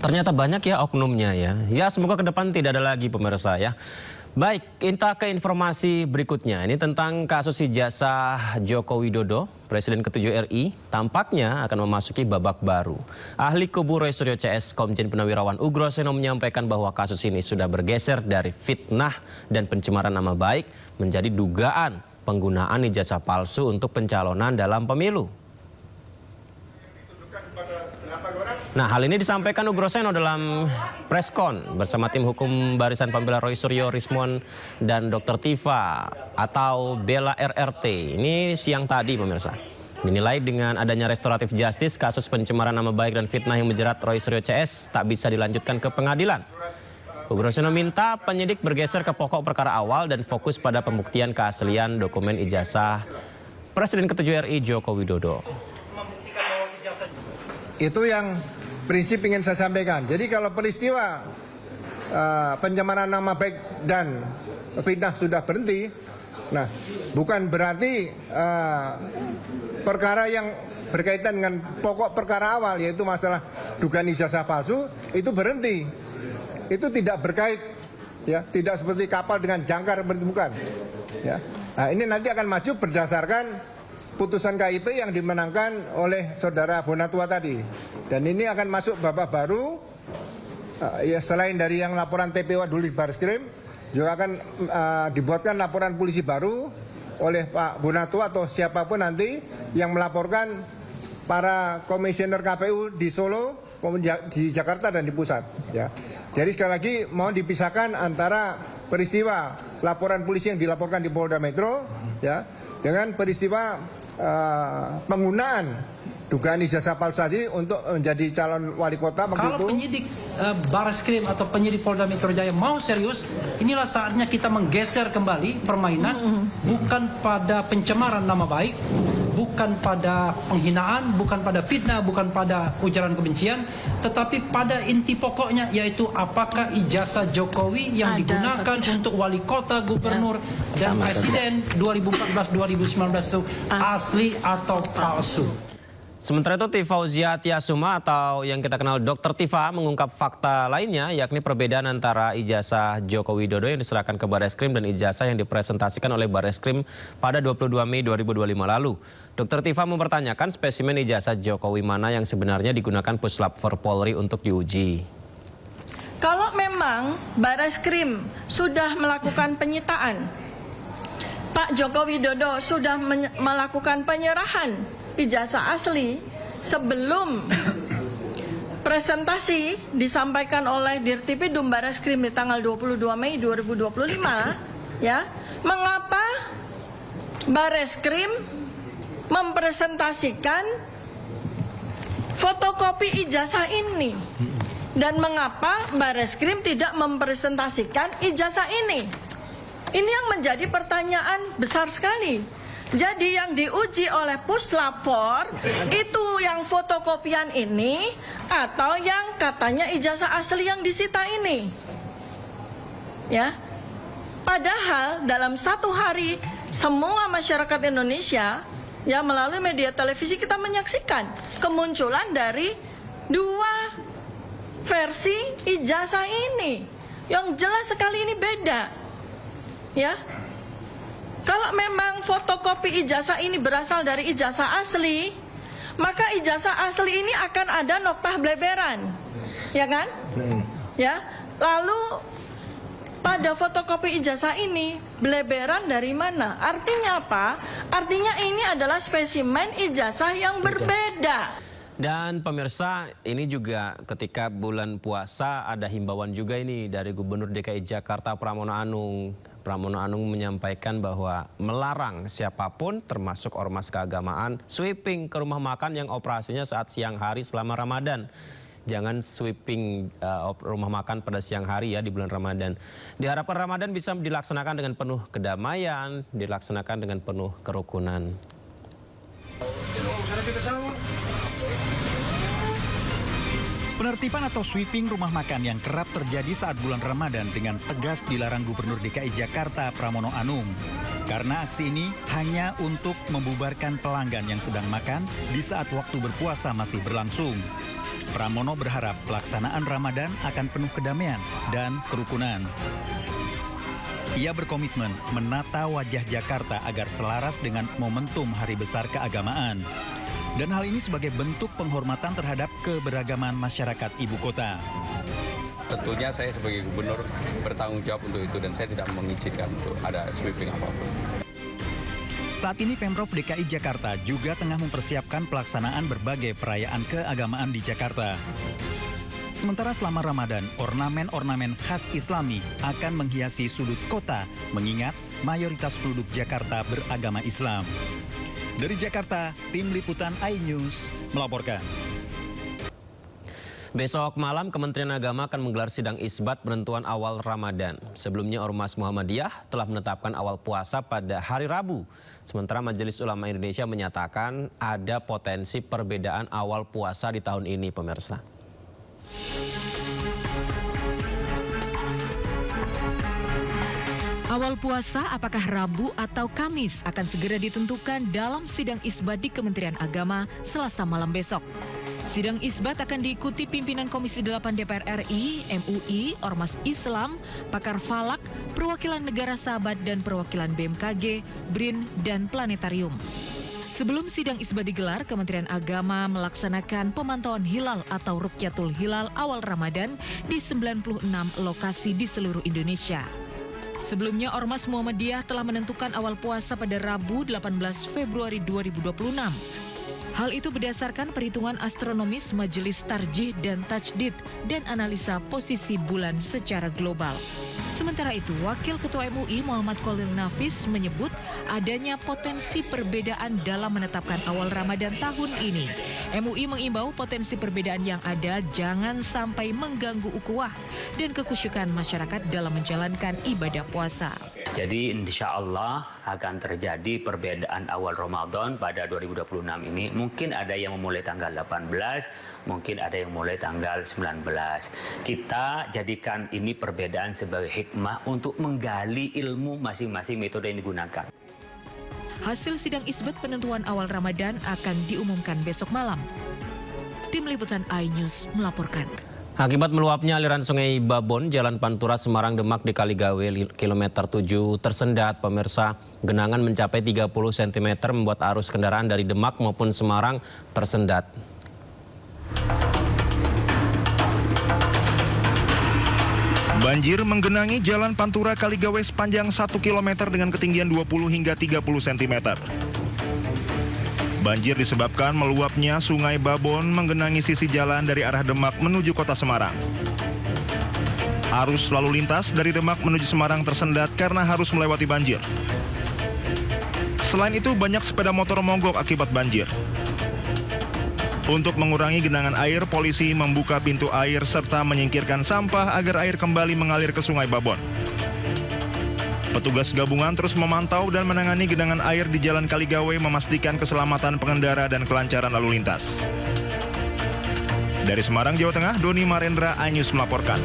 Ternyata banyak ya oknumnya ya. Ya semoga ke depan tidak ada lagi pemirsa ya. Baik, kita ke informasi berikutnya. Ini tentang kasus ijazah Joko Widodo, Presiden ke-7 RI, tampaknya akan memasuki babak baru. Ahli kubu Roy Suryo CS Komjen Purnawirawan Ugroseno menyampaikan bahwa kasus ini sudah bergeser dari fitnah dan pencemaran nama baik menjadi dugaan penggunaan ijazah palsu untuk pencalonan dalam pemilu. Nah, hal ini disampaikan Ugroseno dalam preskon bersama tim hukum Barisan Pembela Roy Suryo, Rismon, dan Dr. Tifa atau Bella RRT. Ini siang tadi pemirsa. Dinilai dengan adanya restoratif justice, kasus pencemaran nama baik dan fitnah yang menjerat Roy Suryo CS tak bisa dilanjutkan ke pengadilan. Ugroseno minta penyidik bergeser ke pokok perkara awal dan fokus pada pembuktian keaslian dokumen ijazah Presiden ke-7 RI Joko Widodo. Itu yang prinsip ingin saya sampaikan. Jadi kalau peristiwa pencemaran nama baik dan fitnah sudah berhenti, nah bukan berarti perkara yang berkaitan dengan pokok perkara awal yaitu masalah dugaan ijazah palsu itu berhenti. Itu tidak berkait, ya, tidak seperti kapal dengan jangkar bukan. Ya. Nah, ini nanti akan maju berdasarkan putusan KIP yang dimenangkan oleh saudara Bonatua tadi. Dan ini akan masuk babak baru, ya selain dari yang laporan TPO dulu di Barreskrim, juga akan dibuatkan laporan polisi baru oleh Pak Bonatua atau siapapun nanti yang melaporkan para komisioner KPU di Solo, di Jakarta dan di pusat. Ya. Jadi sekali lagi mohon dipisahkan antara peristiwa laporan polisi yang dilaporkan di Polda Metro, ya, dengan peristiwa penggunaan dugaan ijazah palsu tadi untuk menjadi calon wali kota begitu. Kalau penyidik Barreskrim atau penyidik Polda Metro Jaya mau serius, inilah saatnya kita menggeser kembali permainan, bukan pada pencemaran nama baik, bukan pada penghinaan, bukan pada fitnah, bukan pada ujaran kebencian, tetapi pada inti pokoknya, yaitu apakah ijazah Jokowi yang digunakan untuk wali kota, gubernur, dan presiden 2014-2019 itu asli atau palsu. Sementara itu Tifa Fauzia Tiasuma atau yang kita kenal Dr. Tifa mengungkap fakta lainnya, yakni perbedaan antara ijazah Joko Widodo yang diserahkan ke Barreskrim dan ijazah yang dipresentasikan oleh Barreskrim pada 22 Mei 2025 lalu. Dr. Tifa mempertanyakan spesimen ijazah Jokowi mana yang sebenarnya digunakan Puslap 4 Polri untuk diuji. Kalau memang Barreskrim sudah melakukan penyitaan, Pak Joko Widodo sudah melakukan penyerahan ijazah asli sebelum presentasi disampaikan oleh Dirtipidum Barreskrim di tanggal 22 Mei 2025, ya, mengapa Barreskrim mempresentasikan fotokopi ijazah ini dan mengapa Barreskrim tidak mempresentasikan ijazah ini? Ini yang menjadi pertanyaan besar sekali. Jadi yang diuji oleh Puslapor itu yang fotokopian ini atau yang katanya ijazah asli yang disita ini, ya. Padahal dalam satu hari semua masyarakat Indonesia, ya, melalui media televisi kita menyaksikan kemunculan dari dua versi ijazah ini yang jelas sekali ini beda, ya. Kalau memang fotokopi ijazah ini berasal dari ijazah asli, maka ijazah asli ini akan ada noktah bleberan, ya kan? Ya. Lalu pada fotokopi ijazah ini bleberan dari mana? Artinya apa? Artinya ini adalah spesimen ijazah yang berbeda. Dan pemirsa, ini juga ketika bulan puasa ada himbauan juga ini dari Gubernur DKI Jakarta Pramono Anung. Pramono Anung menyampaikan bahwa melarang siapapun termasuk ormas keagamaan sweeping ke rumah makan yang operasinya saat siang hari selama Ramadan. Jangan sweeping rumah makan pada siang hari ya di bulan Ramadan. Diharapkan Ramadan bisa dilaksanakan dengan penuh kedamaian, dilaksanakan dengan penuh kerukunan. Penertiban atau sweeping rumah makan yang kerap terjadi saat bulan Ramadan dengan tegas dilarang Gubernur DKI Jakarta Pramono Anung. Karena aksi ini hanya untuk membubarkan pelanggan yang sedang makan di saat waktu berpuasa masih berlangsung. Pramono berharap pelaksanaan Ramadan akan penuh kedamaian dan kerukunan. Ia berkomitmen menata wajah Jakarta agar selaras dengan momentum Hari Besar Keagamaan. Dan hal ini sebagai bentuk penghormatan terhadap keberagaman masyarakat ibu kota. Tentunya saya sebagai gubernur bertanggung jawab untuk itu dan saya tidak mengizinkan untuk ada sweeping apapun. Saat ini Pemprov DKI Jakarta juga tengah mempersiapkan pelaksanaan berbagai perayaan keagamaan di Jakarta. Sementara selama Ramadan, ornamen-ornamen khas Islami akan menghiasi sudut kota, mengingat mayoritas penduduk Jakarta beragama Islam. Dari Jakarta, Tim Liputan iNews melaporkan. Besok malam Kementerian Agama akan menggelar sidang isbat penentuan awal Ramadan. Sebelumnya Ormas Muhammadiyah telah menetapkan awal puasa pada hari Rabu. Sementara Majelis Ulama Indonesia menyatakan ada potensi perbedaan awal puasa di tahun ini, pemirsa. Awal puasa apakah Rabu atau Kamis akan segera ditentukan dalam sidang isbat di Kementerian Agama Selasa malam besok. Sidang isbat akan diikuti pimpinan Komisi 8 DPR RI, MUI, Ormas Islam, pakar falak, perwakilan negara sahabat dan perwakilan BMKG, BRIN, dan Planetarium. Sebelum sidang isbat digelar, Kementerian Agama melaksanakan pemantauan hilal atau Rukyatul Hilal awal Ramadan di 96 lokasi di seluruh Indonesia. Sebelumnya, Ormas Muhammadiyah telah menentukan awal puasa pada Rabu 18 Februari 2026. Hal itu berdasarkan perhitungan astronomis Majelis Tarjih dan Tajdid dan analisa posisi bulan secara global. Sementara itu, Wakil Ketua MUI Muhammad Khalil Nafis menyebut adanya potensi perbedaan dalam menetapkan awal Ramadan tahun ini. MUI mengimbau potensi perbedaan yang ada jangan sampai mengganggu ukhuwah dan kekhusyukan masyarakat dalam menjalankan ibadah puasa. Jadi insya Allah akan terjadi perbedaan awal Ramadan pada 2026 ini. Mungkin ada yang memulai tanggal 18, mungkin ada yang mulai tanggal 19. Kita jadikan ini perbedaan sebagai hikmah untuk menggali ilmu masing-masing metode yang digunakan. Hasil sidang isbat penentuan awal Ramadan akan diumumkan besok malam. Tim Liputan iNews melaporkan. Akibat meluapnya aliran sungai Babon, Jalan Pantura Semarang Demak di Kaligawe kilometer 7 tersendat. Pemirsa, genangan mencapai 30 cm membuat arus kendaraan dari Demak maupun Semarang tersendat. Banjir menggenangi Jalan Pantura Kaligawe sepanjang 1 km dengan ketinggian 20 hingga 30 cm. Banjir disebabkan meluapnya Sungai Babon menggenangi sisi jalan dari arah Demak menuju kota Semarang. Arus lalu lintas dari Demak menuju Semarang tersendat karena harus melewati banjir. Selain itu, banyak sepeda motor mogok akibat banjir. Untuk mengurangi genangan air, polisi membuka pintu air serta menyingkirkan sampah agar air kembali mengalir ke Sungai Babon. Petugas gabungan terus memantau dan menangani genangan air di Jalan Kaligawe, memastikan keselamatan pengendara dan kelancaran lalu lintas. Dari Semarang, Jawa Tengah, Doni Marendra, iNews melaporkan.